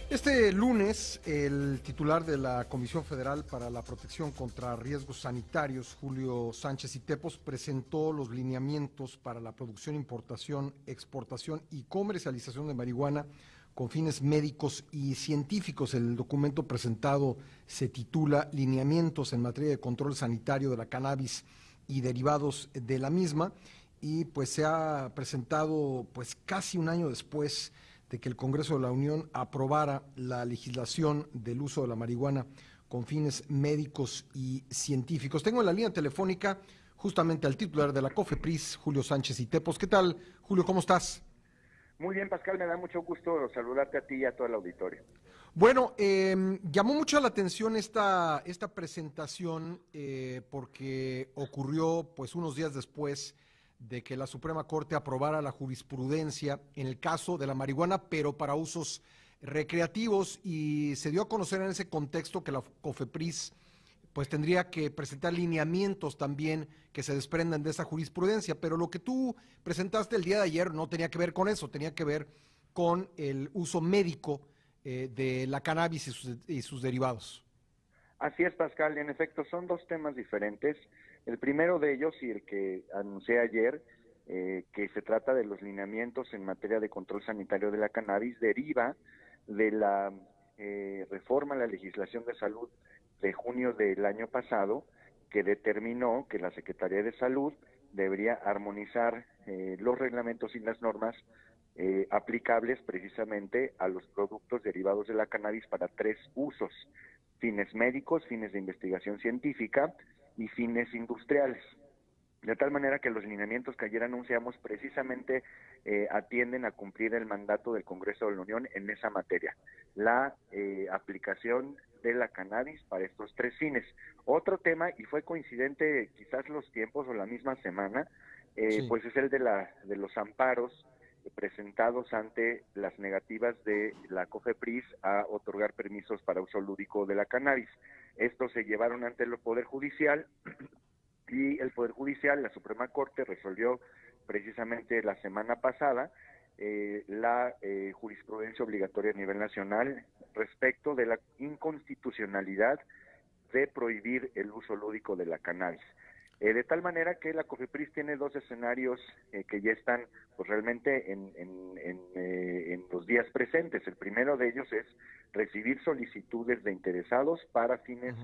Este lunes, el titular de la Comisión Federal para la Protección contra Riesgos Sanitarios, Julio Sánchez Itepos, presentó los lineamientos para la producción, importación, exportación y comercialización de marihuana con fines médicos y científicos. El documento presentado se titula Lineamientos en materia de control sanitario de la cannabis y derivados de la misma, y pues se ha presentado pues casi un año después de que el Congreso de la Unión aprobara la legislación del uso de la marihuana con fines médicos y científicos. Tengo en la línea telefónica justamente al titular de la COFEPRIS, Julio Sánchez Itepos. ¿Qué tal, Julio? ¿Cómo estás? Muy bien, Pascal, me da mucho gusto saludarte a ti y a todo el auditorio. Bueno, llamó mucho la atención esta presentación porque ocurrió pues unos días después de que la Suprema Corte aprobara la jurisprudencia en el caso de la marihuana, pero para usos recreativos, y se dio a conocer en ese contexto que la COFEPRIS pues tendría que presentar lineamientos también que se desprendan de esa jurisprudencia, pero lo que tú presentaste el día de ayer no tenía que ver con eso, tenía que ver con el uso médico de la cannabis y sus derivados. Así es, Pascal, en efecto, son dos temas diferentes. El primero de ellos, y el que anuncié ayer, que se trata de los lineamientos en materia de control sanitario de la cannabis, deriva de la reforma a la legislación de salud de junio del año pasado, que determinó que la Secretaría de Salud debería armonizar los reglamentos y las normas aplicables precisamente a los productos derivados de la cannabis para tres usos: fines médicos, fines de investigación científica y fines industriales. De tal manera que los lineamientos que ayer anunciamos precisamente atienden a cumplir el mandato del Congreso de la Unión en esa materia, la aplicación de la cannabis para estos tres fines. Otro tema, y fue coincidente quizás los tiempos o la misma semana, Sí. pues es el de los amparos presentados ante las negativas de la COFEPRIS a otorgar permisos para uso lúdico de la cannabis. Estos se llevaron ante el Poder Judicial y el Poder Judicial, la Suprema Corte, resolvió precisamente la semana pasada la jurisprudencia obligatoria a nivel nacional respecto de la inconstitucionalidad de prohibir el uso lúdico de la cannabis. De tal manera que la COFEPRIS tiene dos escenarios que ya están pues realmente en los días presentes. El primero de ellos es recibir solicitudes de interesados para fines Uh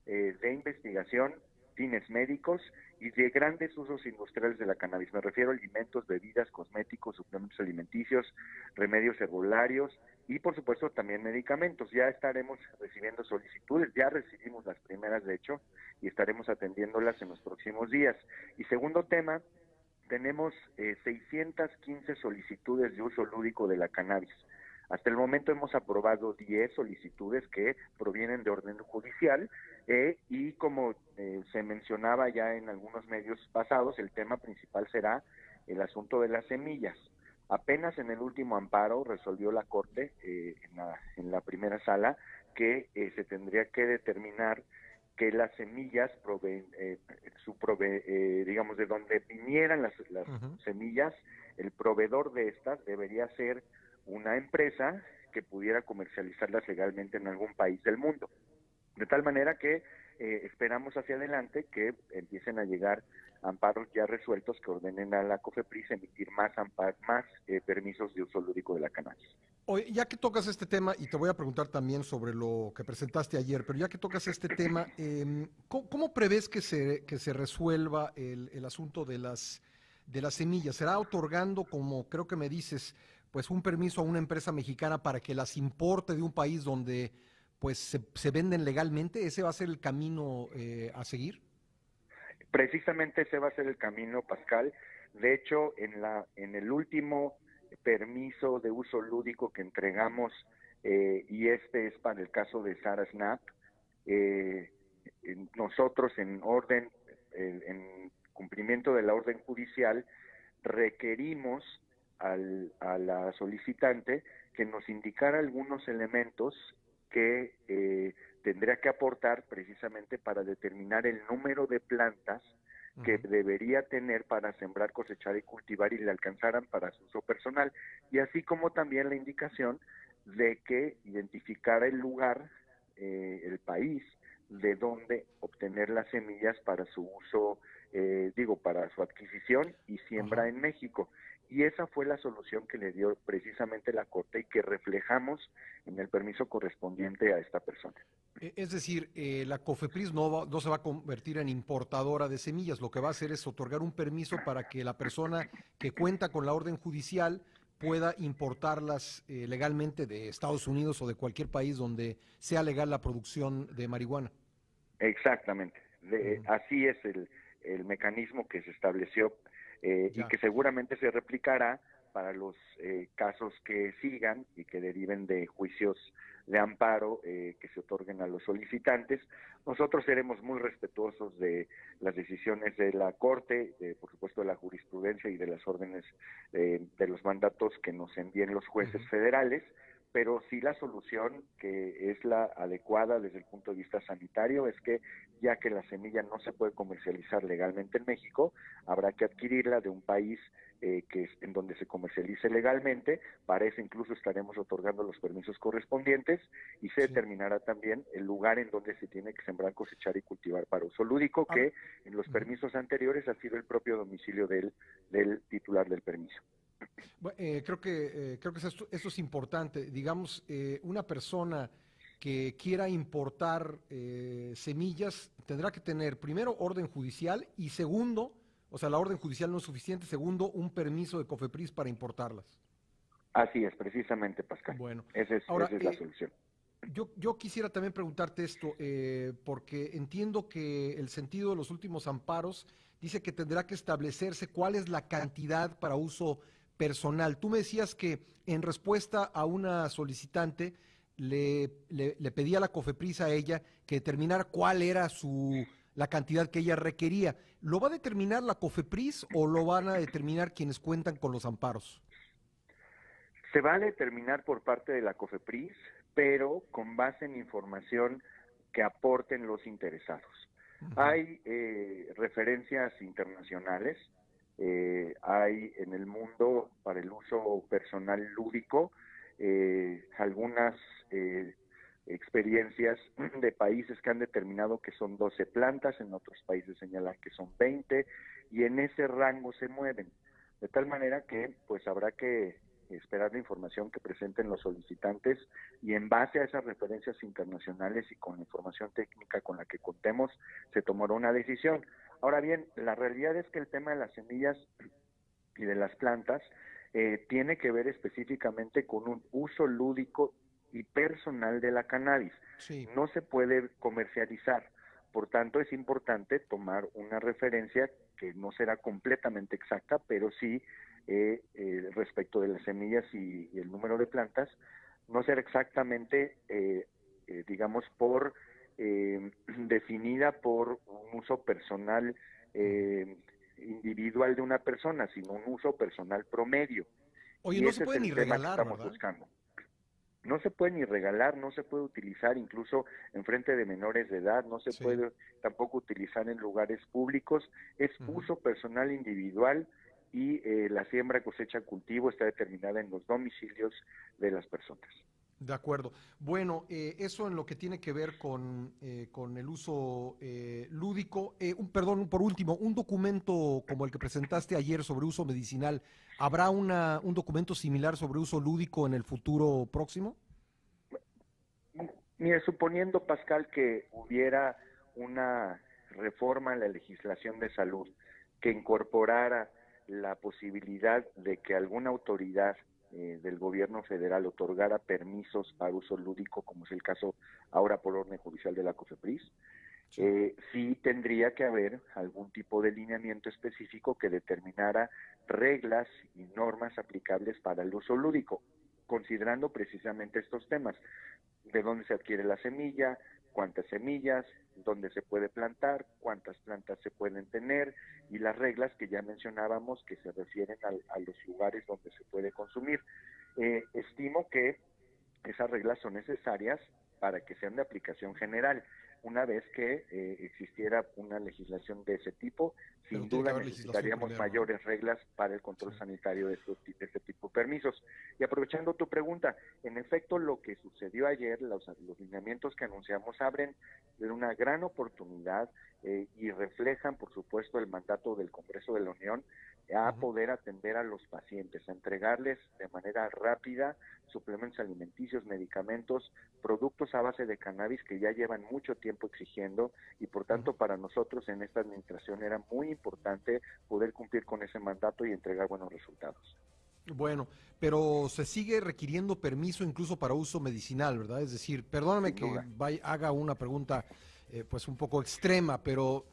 -huh. de investigación, fines médicos y de grandes usos industriales de la cannabis. Me refiero a alimentos, bebidas, cosméticos, suplementos alimenticios, remedios herbolarios y por supuesto también medicamentos. Ya estaremos recibiendo solicitudes, ya recibimos las primeras de hecho y estaremos atendiéndolas en los próximos días. Y segundo tema, tenemos 615 solicitudes de uso lúdico de la cannabis. Hasta el momento hemos aprobado 10 solicitudes que provienen de orden judicial y como se mencionaba ya en algunos medios pasados, el tema principal será el asunto de las semillas. Apenas en el último amparo resolvió la Corte en la primera sala que se tendría que determinar que las semillas digamos de donde vinieran las Uh -huh. semillas, el proveedor de estas debería ser una empresa que pudiera comercializarlas legalmente en algún país del mundo. De tal manera que esperamos hacia adelante que empiecen a llegar amparos ya resueltos que ordenen a la COFEPRIS emitir más permisos de uso lúdico de la cannabis. Oye, ya que tocas este tema, y te voy a preguntar también sobre lo que presentaste ayer, pero ya que tocas este tema, ¿cómo prevés que se resuelva el asunto de las semillas? ¿Será otorgando, como creo que me dices, pues un permiso a una empresa mexicana para que las importe de un país donde pues se venden legalmente? ¿Ese va a ser el camino a seguir? Precisamente ese va a ser el camino, Pascal. De hecho, en el último permiso de uso lúdico que entregamos, y este es para el caso de Sara Snap, eh, nosotros en cumplimiento de la orden judicial, requerimos a la solicitante que nos indicara algunos elementos que tendría que aportar precisamente para determinar el número de plantas Uh que -huh. debería tener para sembrar, cosechar y cultivar y le alcanzaran para su uso personal, y así como también la indicación de que identificara el lugar, el país, de donde obtener las semillas para su uso, para su adquisición y siembra Ajá. en México. Y esa fue la solución que le dio precisamente la Corte y que reflejamos en el permiso correspondiente a esta persona. Es decir, la COFEPRIS no se va a convertir en importadora de semillas, lo que va a hacer es otorgar un permiso para que la persona que cuenta con la orden judicial pueda importarlas legalmente de Estados Unidos o de cualquier país donde sea legal la producción de marihuana. Exactamente. Ujú. Así es el mecanismo que se estableció, y Ya. que seguramente se replicará para los casos que sigan y que deriven de juicios de amparo que se otorguen a los solicitantes. Nosotros seremos muy respetuosos de las decisiones de la Corte, por supuesto de la jurisprudencia y de las órdenes, de los mandatos que nos envíen los jueces Ujú. federales, pero sí la solución que es la adecuada desde el punto de vista sanitario es que, ya que la semilla no se puede comercializar legalmente en México, habrá que adquirirla de un país que es en donde se comercialice legalmente. Para eso incluso estaremos otorgando los permisos correspondientes y se Sí. determinará también el lugar en donde se tiene que sembrar, cosechar y cultivar para uso lúdico, A ver, que en los ujú. permisos anteriores ha sido el propio domicilio del titular del permiso. Creo que esto es importante. Digamos, una persona que quiera importar semillas tendrá que tener primero orden judicial y segundo, o sea, la orden judicial no es suficiente, segundo, un permiso de COFEPRIS para importarlas. Así es, precisamente, Pascal. Bueno, ahora, Esa es la solución. yo quisiera también preguntarte esto, porque entiendo que el sentido de los últimos amparos dice que tendrá que establecerse cuál es la cantidad para uso personal. Tú me decías que en respuesta a una solicitante le pedía a la COFEPRIS a ella que determinara cuál era la cantidad que ella requería. ¿Lo va a determinar la COFEPRIS o lo van a determinar quienes cuentan con los amparos? Se va a determinar por parte de la COFEPRIS, pero con base en información que aporten los interesados. Ujú. Hay referencias internacionales, hay en el mundo para el uso personal lúdico algunas eh, experiencias de países que han determinado que son 12 plantas, en otros países señalan que son 20, y en ese rango se mueven. De tal manera que pues habrá que esperar la información que presenten los solicitantes y en base a esas referencias internacionales y con la información técnica con la que contemos, se tomará una decisión. Ahora bien, la realidad es que el tema de las semillas y de las plantas tiene que ver específicamente con un uso lúdico y personal de la cannabis. Sí. No se puede comercializar. Por tanto, es importante tomar una referencia que no será completamente exacta, pero sí respecto de las semillas y el número de plantas, no será exactamente, digamos, definida por un uso personal Ujú. eh, individual de una persona, sino un uso personal promedio. Oye, Y no se ese es puede el ni tema que regalar, estamos ¿verdad? buscando. No se puede ni regalar, no se puede utilizar incluso en frente de menores de edad, no se Sí. puede tampoco utilizar en lugares públicos, es Ujú. uso personal individual y la siembra, cosecha, cultivo está determinada en los domicilios de las personas. De acuerdo. Bueno, eso en lo que tiene que ver con el uso lúdico. Perdón, por último, un documento como el que presentaste ayer sobre uso medicinal, ¿habrá un documento similar sobre uso lúdico en el futuro próximo? Mire, suponiendo, Pascal, que hubiera una reforma en la legislación de salud que incorporara la posibilidad de que alguna autoridad del gobierno federal otorgara permisos para uso lúdico, como es el caso ahora por orden judicial de la COFEPRIS, Sí. sí tendría que haber algún tipo de lineamiento específico que determinara reglas y normas aplicables para el uso lúdico, considerando precisamente estos temas: de dónde se adquiere la semilla, cuántas semillas, dónde se puede plantar, cuántas plantas se pueden tener y las reglas que ya mencionábamos que se refieren a los lugares donde se puede consumir. Estimo que esas reglas son necesarias para que sean de aplicación general. Una vez que existiera una legislación de ese tipo, sin duda necesitaríamos primero, mayores reglas para el control sanitario de este tipo de permisos. Y aprovechando tu pregunta, en efecto lo que sucedió ayer, los lineamientos que anunciamos abren una gran oportunidad y reflejan, por supuesto, el mandato del Congreso de la Unión a poder atender a los pacientes, a entregarles de manera rápida suplementos alimenticios, medicamentos, productos a base de cannabis que ya llevan mucho tiempo exigiendo, y por tanto para nosotros en esta administración era muy importante poder cumplir con ese mandato y entregar buenos resultados. Bueno, pero se sigue requiriendo permiso incluso para uso medicinal, ¿verdad? Es decir, perdóname que haga una pregunta pues un poco extrema, pero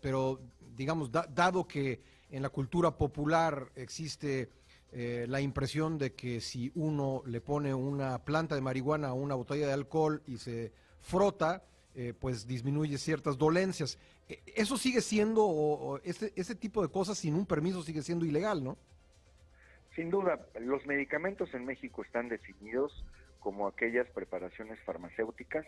digamos, dado que en la cultura popular existe la impresión de que si uno le pone una planta de marihuana a una botella de alcohol y se frota, pues disminuye ciertas dolencias. Eso sigue siendo, o ese tipo de cosas sin un permiso sigue siendo ilegal, ¿no? Sin duda, los medicamentos en México están definidos como aquellas preparaciones farmacéuticas.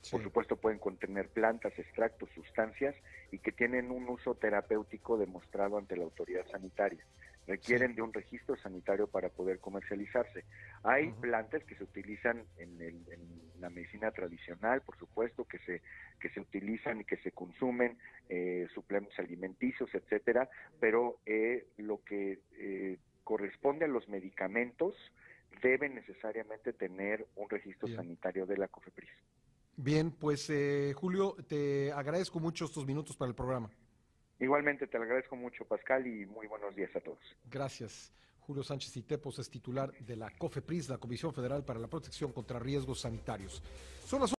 Sí. Por supuesto pueden contener plantas, extractos, sustancias y que tienen un uso terapéutico demostrado ante la autoridad sanitaria. Requieren de un registro sanitario para poder comercializarse. Hay plantas que se utilizan en la medicina tradicional, por supuesto, que se utilizan y que se consumen, suplementos alimenticios, etcétera, pero lo que corresponde a los medicamentos deben necesariamente tener un registro sanitario de la COFEPRIS. Bien, pues Julio, te agradezco mucho estos minutos para el programa. Igualmente te lo agradezco mucho, Pascal, y muy buenos días a todos. Gracias. Julio Sánchez Itepos es titular de la COFEPRIS, la Comisión Federal para la Protección contra Riesgos Sanitarios. Son las